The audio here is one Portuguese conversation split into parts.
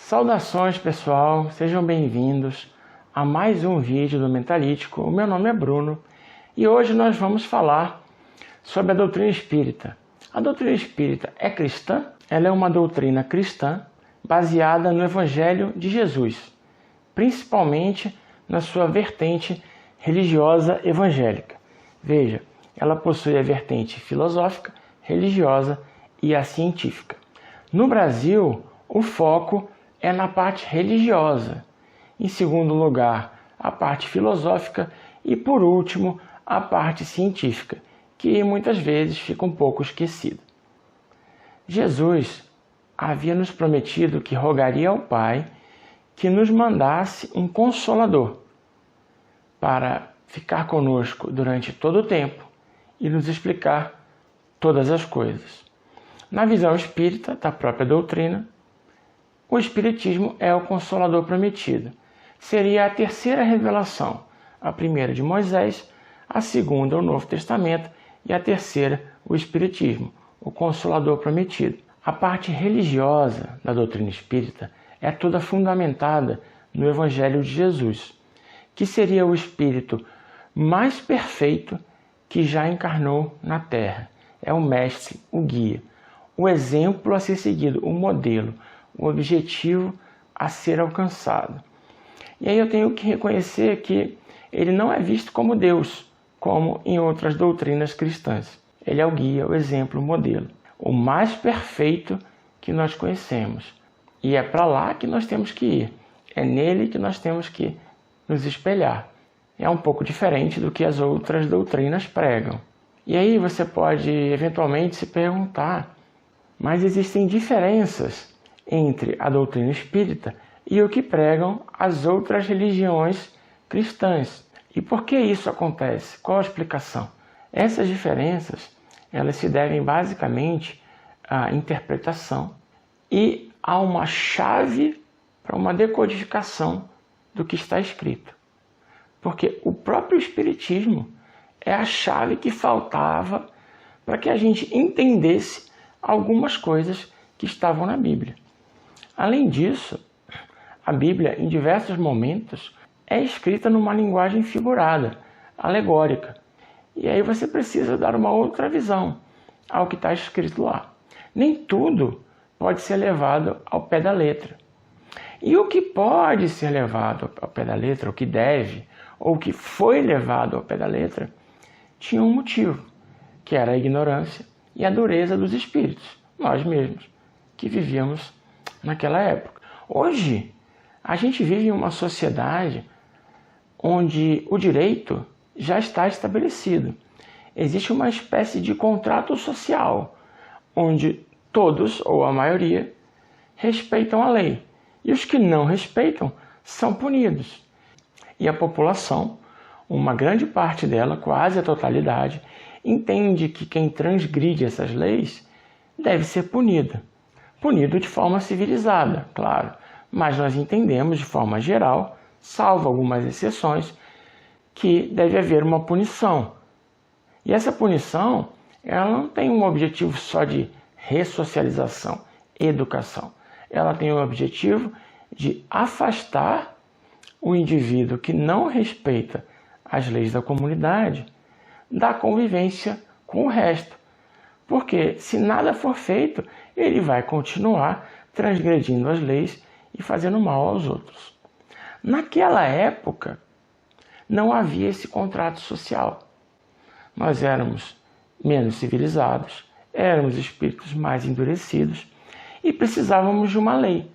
Saudações, pessoal, sejam bem-vindos a mais um vídeo do Mentalítico. O meu nome é Bruno e hoje nós vamos falar sobre a doutrina espírita. A doutrina espírita é cristã, ela é uma doutrina cristã baseada no Evangelho de Jesus, principalmente na sua vertente religiosa evangélica. Veja, ela possui a vertente filosófica, religiosa e a científica. No Brasil, o foco é na parte religiosa, em segundo lugar, a parte filosófica e, por último, a parte científica, que muitas vezes fica um pouco esquecida. Jesus havia nos prometido que rogaria ao Pai que nos mandasse um Consolador para ficar conosco durante todo o tempo e nos explicar todas as coisas. Na visão espírita, da própria doutrina, o Espiritismo é o Consolador prometido. Seria a terceira revelação, a primeira de Moisés, a segunda o Novo Testamento e a terceira o Espiritismo, o Consolador prometido. A parte religiosa da doutrina espírita é toda fundamentada no Evangelho de Jesus, que seria o Espírito mais perfeito que já encarnou na Terra. É o mestre, o guia, o exemplo a ser seguido, o modelo, o objetivo a ser alcançado. E aí eu tenho que reconhecer que ele não é visto como Deus, como em outras doutrinas cristãs. Ele é o guia, o exemplo, o modelo, o mais perfeito que nós conhecemos. E é para lá que nós temos que ir. É nele que nós temos que nos espelhar. É um pouco diferente do que as outras doutrinas pregam. E aí você pode eventualmente se perguntar, mas existem diferenças entre a doutrina espírita e o que pregam as outras religiões cristãs. E por que isso acontece? Qual a explicação? Essas diferenças, elas se devem basicamente à interpretação e a uma chave para uma decodificação do que está escrito. Porque o próprio Espiritismo é a chave que faltava para que a gente entendesse algumas coisas que estavam na Bíblia. Além disso, a Bíblia, em diversos momentos, é escrita numa linguagem figurada, alegórica. E aí você precisa dar uma outra visão ao que está escrito lá. Nem tudo pode ser levado ao pé da letra. E o que pode ser levado ao pé da letra, o que deve, ou o que foi levado ao pé da letra, tinha um motivo, que era a ignorância e a dureza dos espíritos, nós mesmos, que vivíamos naquela época. Hoje, a gente vive em uma sociedade onde o direito já está estabelecido. Existe uma espécie de contrato social, onde todos, ou a maioria, respeitam a lei. E os que não respeitam são punidos. E a população, uma grande parte dela, quase a totalidade, entende que quem transgride essas leis deve ser punido. Punido de forma civilizada, claro, mas nós entendemos de forma geral, salvo algumas exceções, que deve haver uma punição. E essa punição, ela não tem um objetivo só de ressocialização, educação. Ela tem o objetivo de afastar o indivíduo que não respeita as leis da comunidade da convivência com o resto. Porque se nada for feito, ele vai continuar transgredindo as leis e fazendo mal aos outros. Naquela época, não havia esse contrato social. Nós éramos menos civilizados, éramos espíritos mais endurecidos e precisávamos de uma lei.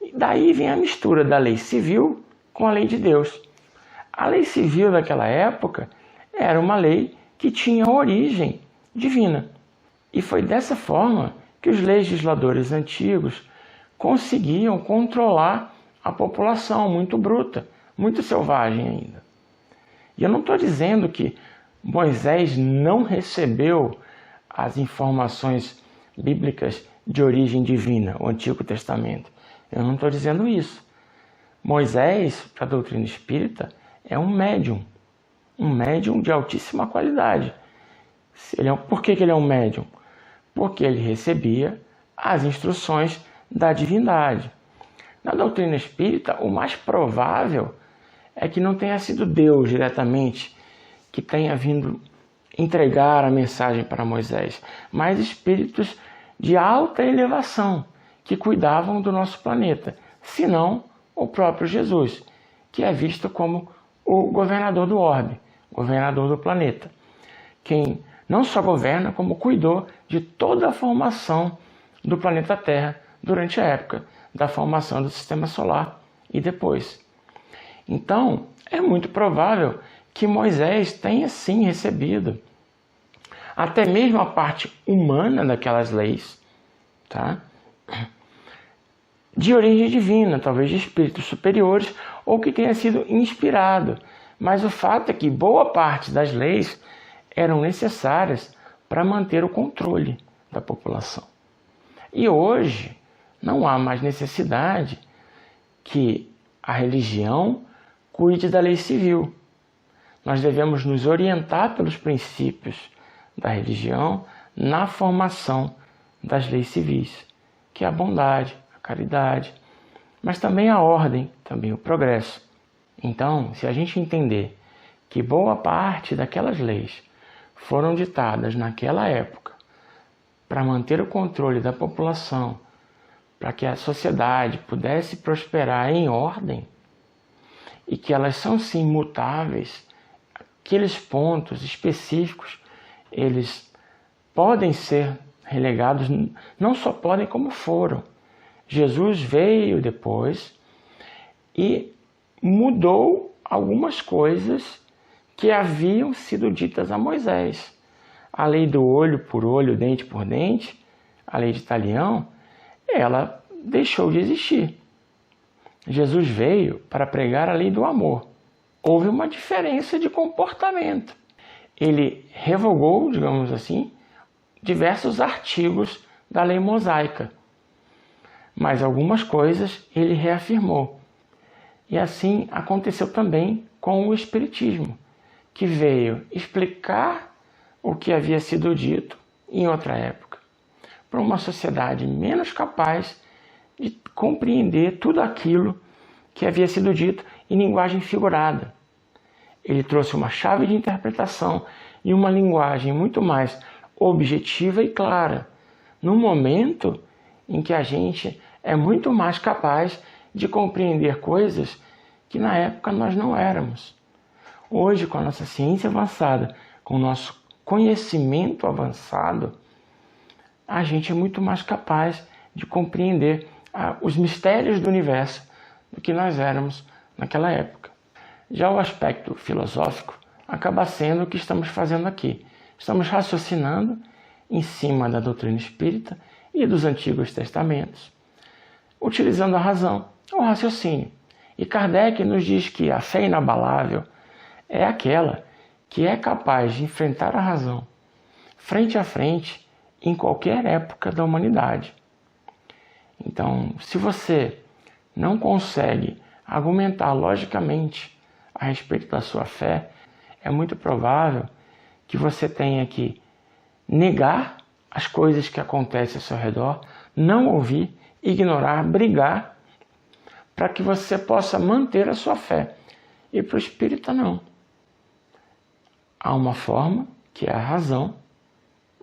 E daí vem a mistura da lei civil com a lei de Deus. A lei civil daquela época era uma lei que tinha origem divina. E foi dessa forma que os legisladores antigos conseguiam controlar a população muito bruta, muito selvagem ainda. E eu não estou dizendo que Moisés não recebeu as informações bíblicas de origem divina, o Antigo Testamento. Eu não estou dizendo isso. Moisés, para a doutrina espírita, é um médium de altíssima qualidade. Por que ele é um médium? Porque ele recebia as instruções da divindade. Na doutrina espírita, o mais provável é que não tenha sido Deus diretamente que tenha vindo entregar a mensagem para Moisés, mas espíritos de alta elevação que cuidavam do nosso planeta, senão o próprio Jesus, que é visto como o governador do orbe, governador do planeta, quem não só governa, como cuidou de toda a formação do planeta Terra durante a época da formação do Sistema Solar e depois. Então, é muito provável que Moisés tenha sim recebido até mesmo a parte humana daquelas leis, tá? De origem divina, talvez de espíritos superiores, ou que tenha sido inspirado. Mas o fato é que boa parte das leis eram necessárias para manter o controle da população. E hoje não há mais necessidade que a religião cuide da lei civil. Nós devemos nos orientar pelos princípios da religião na formação das leis civis, que é a bondade, a caridade, mas também a ordem, também o progresso. Então, se a gente entender que boa parte daquelas leis foram ditadas naquela época para manter o controle da população, para que a sociedade pudesse prosperar em ordem, e que elas são sim mutáveis, aqueles pontos específicos, eles podem ser relegados, não só podem, como foram. Jesus veio depois e mudou algumas coisas que haviam sido ditas a Moisés. A lei do olho por olho, dente por dente, a lei de Talião, ela deixou de existir. Jesus veio para pregar a lei do amor. Houve uma diferença de comportamento. Ele revogou, digamos assim, diversos artigos da lei mosaica, mas algumas coisas ele reafirmou. E assim aconteceu também com o Espiritismo, que veio explicar o que havia sido dito em outra época, para uma sociedade menos capaz de compreender tudo aquilo que havia sido dito em linguagem figurada. Ele trouxe uma chave de interpretação e uma linguagem muito mais objetiva e clara, num momento em que a gente é muito mais capaz de compreender coisas que na época nós não éramos. Hoje, com a nossa ciência avançada, com o nosso conhecimento avançado, a gente é muito mais capaz de compreender os mistérios do universo do que nós éramos naquela época. Já o aspecto filosófico acaba sendo o que estamos fazendo aqui. Estamos raciocinando em cima da doutrina espírita e dos Antigos Testamentos, utilizando a razão, o raciocínio. E Kardec nos diz que a fé inabalável é aquela que é capaz de enfrentar a razão, frente a frente, em qualquer época da humanidade. Então, se você não consegue argumentar logicamente a respeito da sua fé, é muito provável que você tenha que negar as coisas que acontecem ao seu redor, não ouvir, ignorar, brigar, para que você possa manter a sua fé. E para o espírita, não. Há uma forma, que é a razão,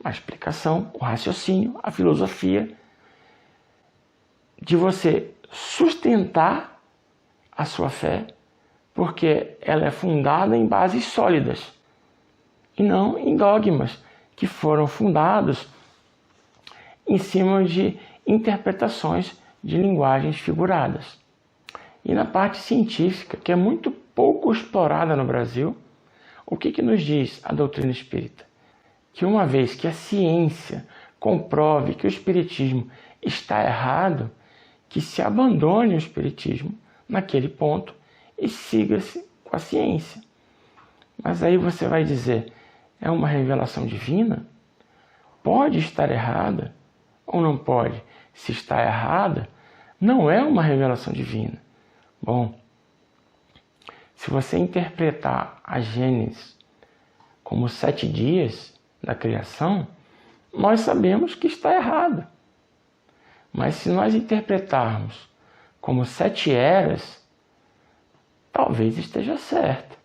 a explicação, o raciocínio, a filosofia, de você sustentar a sua fé, porque ela é fundada em bases sólidas e não em dogmas que foram fundados em cima de interpretações de linguagens figuradas. E na parte científica, que é muito pouco explorada no Brasil, o que nos diz a doutrina espírita? Que uma vez que a ciência comprove que o espiritismo está errado, que se abandone o espiritismo naquele ponto e siga-se com a ciência. Mas aí você vai dizer, é uma revelação divina? Pode estar errada ou não pode? Se está errada, não é uma revelação divina. Bom, se você interpretar a Gênesis como 7 dias da criação, nós sabemos que está errado. Mas se nós interpretarmos como 7 eras, talvez esteja certo.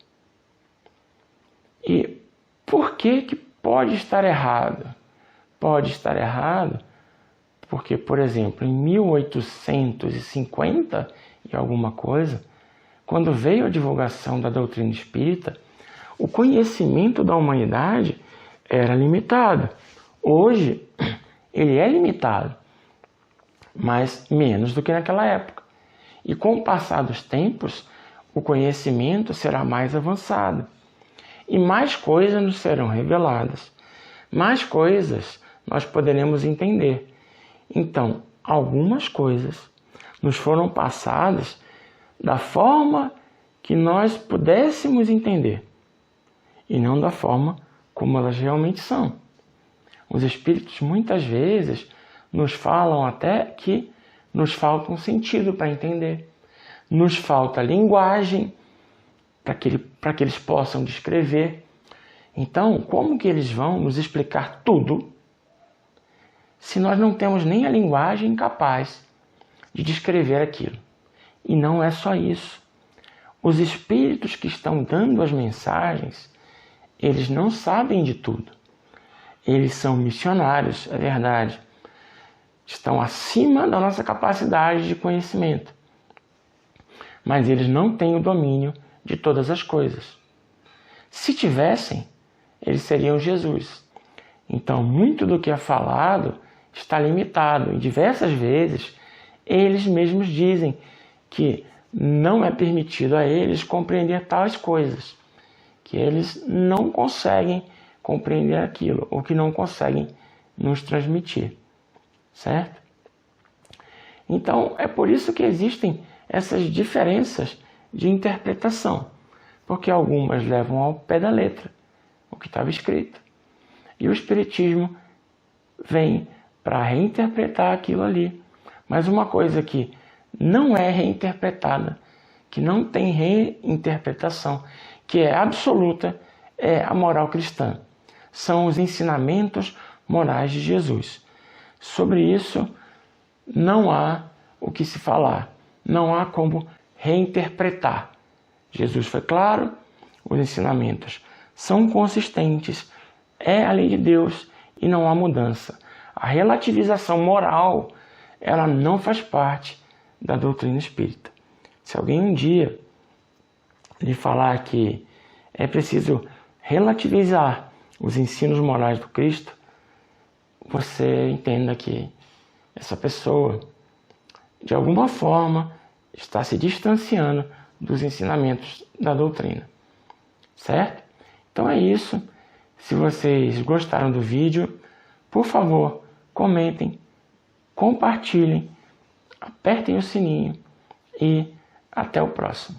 E por que pode estar errado? Pode estar errado porque, por exemplo, em 1850 e alguma coisa, quando veio a divulgação da doutrina espírita, o conhecimento da humanidade era limitado. Hoje, ele é limitado, mas menos do que naquela época. E com o passar dos tempos, o conhecimento será mais avançado. E mais coisas nos serão reveladas. Mais coisas nós poderemos entender. Então, algumas coisas nos foram passadas da forma que nós pudéssemos entender, e não da forma como elas realmente são. Os espíritos muitas vezes nos falam até que nos falta um sentido para entender, nos falta linguagem para que eles possam descrever. Então, como que eles vão nos explicar tudo se nós não temos nem a linguagem capaz de descrever aquilo? E não é só isso. Os espíritos que estão dando as mensagens, eles não sabem de tudo. Eles são missionários, é verdade. Estão acima da nossa capacidade de conhecimento. Mas eles não têm o domínio de todas as coisas. Se tivessem, eles seriam Jesus. Então, muito do que é falado está limitado. E diversas vezes, eles mesmos dizem que não é permitido a eles compreender tais coisas, que eles não conseguem compreender aquilo, ou que não conseguem nos transmitir, certo? Então, é por isso que existem essas diferenças de interpretação, porque algumas levam ao pé da letra o que estava escrito, e o Espiritismo vem para reinterpretar aquilo ali. Mas uma coisa que não é reinterpretada, que não tem reinterpretação, que é absoluta, é a moral cristã. São os ensinamentos morais de Jesus. Sobre isso, não há o que se falar, não há como reinterpretar. Jesus foi claro, os ensinamentos são consistentes, é a lei de Deus e não há mudança. A relativização moral, ela não faz parte da doutrina espírita. Se alguém um dia lhe falar que é preciso relativizar os ensinos morais do Cristo, você entenda que essa pessoa, de alguma forma, está se distanciando dos ensinamentos da doutrina, certo? Então é isso. Se vocês gostaram do vídeo, por favor, comentem, compartilhem, apertem o sininho e até o próximo.